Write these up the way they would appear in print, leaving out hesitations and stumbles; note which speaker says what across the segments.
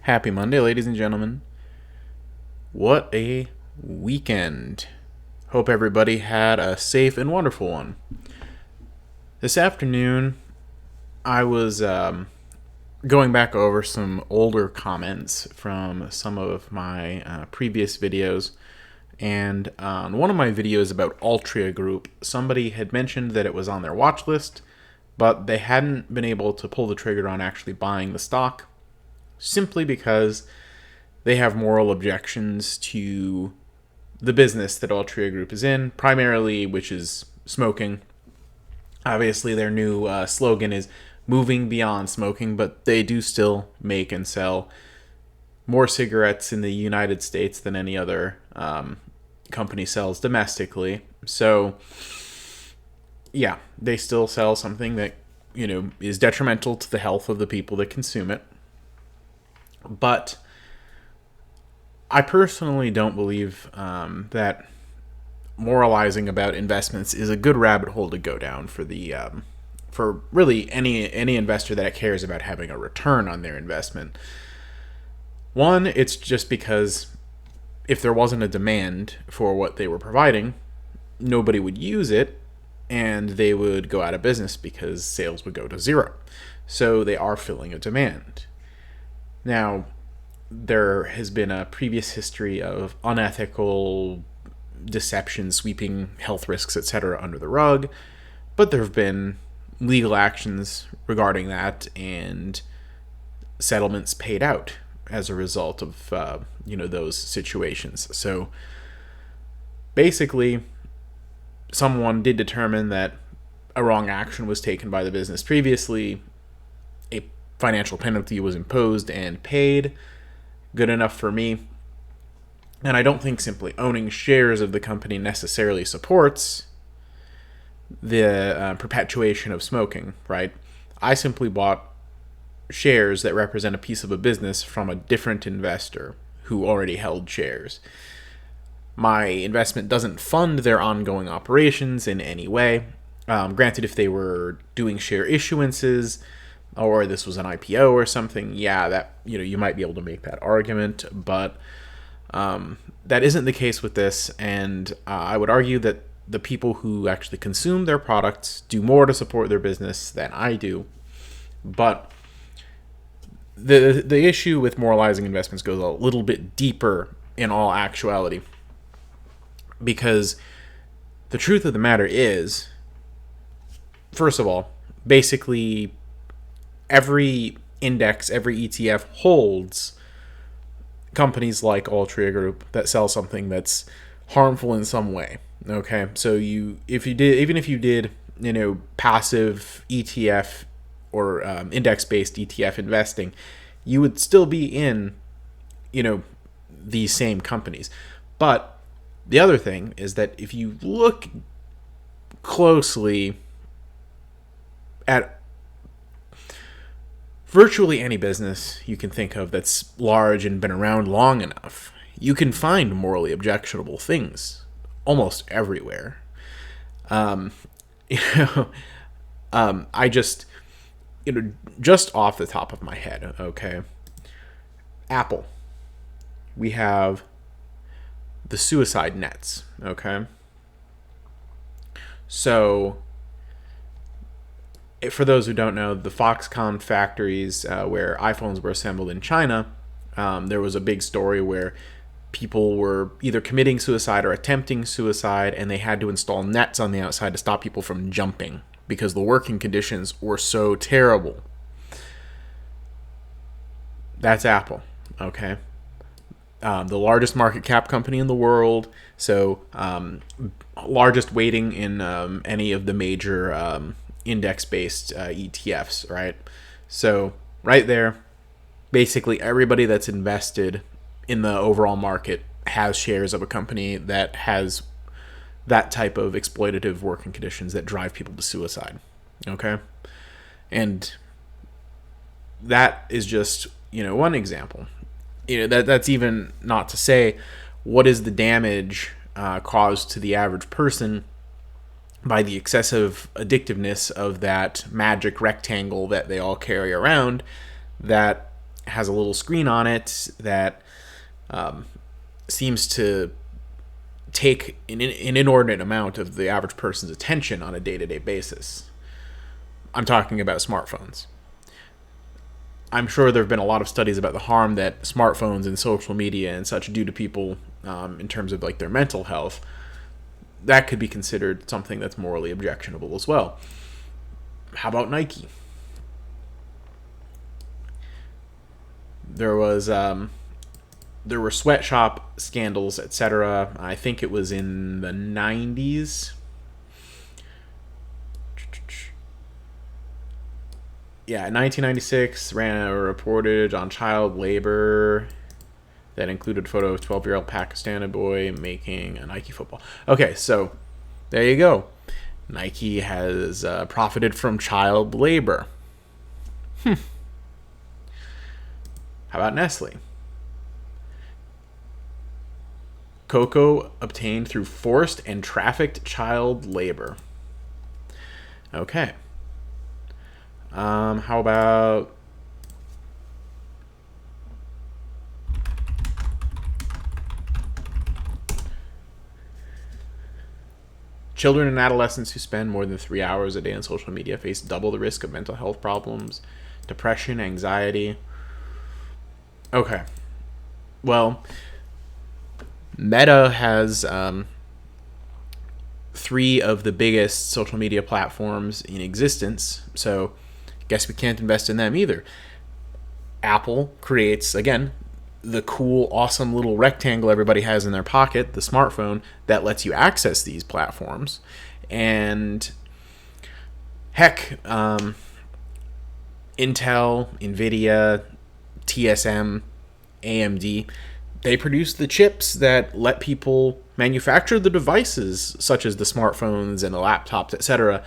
Speaker 1: Happy Monday, ladies and gentlemen. What a weekend. Hope everybody had a safe and wonderful one. This afternoon, I was going back over some older comments from some of my previous videos. And on one of my videos about Altria Group, somebody had mentioned that it was on their watch list, but they hadn't been able to pull the trigger on actually buying the stock, simply because they have moral objections to the business that Altria Group is in, primarily, which is smoking. Obviously, their new slogan is moving beyond smoking, but they do still make and sell more cigarettes in the United States than any other company sells domestically. So, yeah, they still sell something that, is detrimental to the health of the people that consume it. But I personally don't believe that moralizing about investments is a good rabbit hole to go down for really any investor that cares about having a return on their investment. One, it's just because if there wasn't a demand for what they were providing, nobody would use it, and they would go out of business because sales would go to zero. So they are filling a demand. Now, there has been a previous history of unethical deception, sweeping health risks, etc., under the rug, but there have been legal actions regarding that and settlements paid out as a result of those situations. So basically, someone did determine that a wrong action was taken by the business previously. A financial penalty was imposed and paid. Good enough for me. And I don't think simply owning shares of the company necessarily supports the perpetuation of smoking, right? I simply bought shares that represent a piece of a business from a different investor who already held shares. My investment doesn't fund their ongoing operations in any way. Granted, if they were doing share issuances, or this was an IPO or something, yeah, that you might be able to make that argument, but that isn't the case with this, and I would argue that the people who actually consume their products do more to support their business than I do. But the issue with moralizing investments goes a little bit deeper in all actuality, because the truth of the matter is, first of all, basically every index, every ETF holds companies like Altria Group that sell something that's harmful in some way. Okay, so even if you did passive ETF or index-based ETF investing, you would still be in these same companies. But the other thing is that if you look closely at virtually any business you can think of that's large and been around long enough, you can find morally objectionable things almost everywhere. I just, just off the top of my head, okay, Apple, we have the suicide nets, okay? So, for those who don't know, the Foxconn factories where iPhones were assembled in China, there was a big story where people were either committing suicide or attempting suicide, and they had to install nets on the outside to stop people from jumping because the working conditions were so terrible. That's Apple, okay? The largest market cap company in the world, so largest weighting in any of the major index-based ETFs, right? So right there, basically everybody that's invested in the overall market has shares of a company that has that type of exploitative working conditions that drive people to suicide, okay? And that is just, one example. That's even not to say what is the damage caused to the average person by the excessive addictiveness of that magic rectangle that they all carry around that has a little screen on it that seems to take an inordinate amount of the average person's attention on a day-to-day basis. I'm talking about smartphones. I'm sure there have been a lot of studies about the harm that smartphones and social media and such do to people in terms of like their mental health. That could be considered something that's morally objectionable as well. How about Nike? There were sweatshop scandals, etc. I think it was in the 90s. Yeah, in 1996, ran a reportage on child labor that included a photo of a 12-year-old Pakistani boy making a Nike football. Okay, so there you go. Nike has profited from child labor. How about Nestle? Cocoa obtained through forced and trafficked child labor. Okay. How about children and adolescents who spend more than 3 hours a day on social media face double the risk of mental health problems, depression, anxiety. Okay. Well, Meta has 3 of the biggest social media platforms in existence, so guess we can't invest in them either. Apple creates, again, the cool, awesome little rectangle everybody has in their pocket, the smartphone, that lets you access these platforms. And heck, Intel, Nvidia, TSM, AMD, they produce the chips that let people manufacture the devices, such as the smartphones and the laptops, etc.,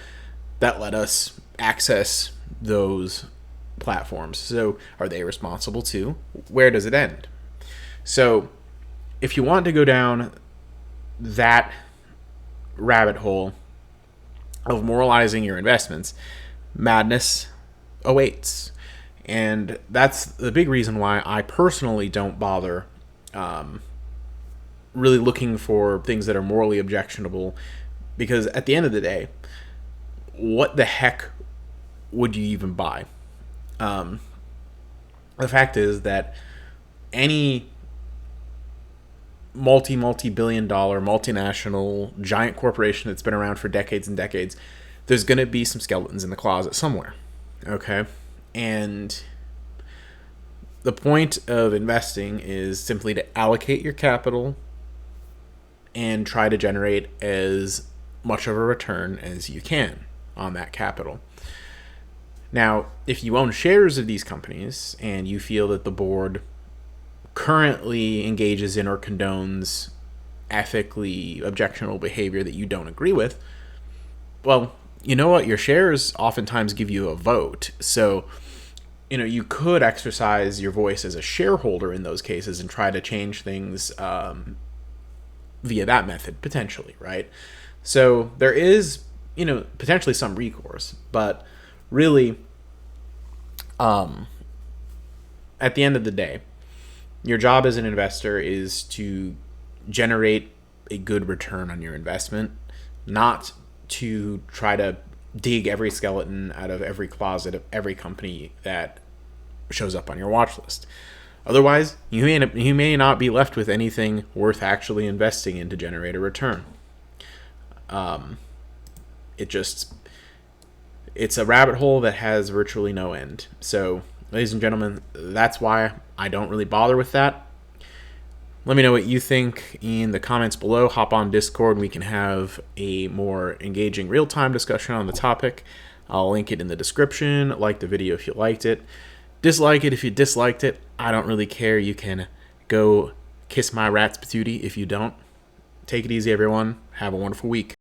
Speaker 1: that let us access those platforms. So are they responsible too? Where does it end? So if you want to go down that rabbit hole of moralizing your investments, madness awaits. And that's the big reason why I personally don't bother really looking for things that are morally objectionable, because at the end of the day, what the heck would you even buy? The fact is that any multi-billion dollar multinational giant corporation that's been around for decades and decades, there's going to be some skeletons in the closet somewhere. Okay? And the point of investing is simply to allocate your capital and try to generate as much of a return as you can on that capital. Now, if you own shares of these companies and you feel that the board currently engages in or condones ethically objectionable behavior that you don't agree with, well, you know what? Your shares oftentimes give you a vote. So, you could exercise your voice as a shareholder in those cases and try to change things via that method, potentially, right? So there is, potentially some recourse, but really, at the end of the day, your job as an investor is to generate a good return on your investment, not to try to dig every skeleton out of every closet of every company that shows up on your watch list. Otherwise, you may not be left with anything worth actually investing in to generate a return. It's a rabbit hole that has virtually no end. So, ladies and gentlemen, that's why I don't really bother with that. Let me know what you think in the comments below. Hop on Discord and we can have a more engaging real-time discussion on the topic. I'll link it in the description. Like the video if you liked it. Dislike it if you disliked it. I don't really care. You can go kiss my rat's patootie if you don't. Take it easy, everyone. Have a wonderful week.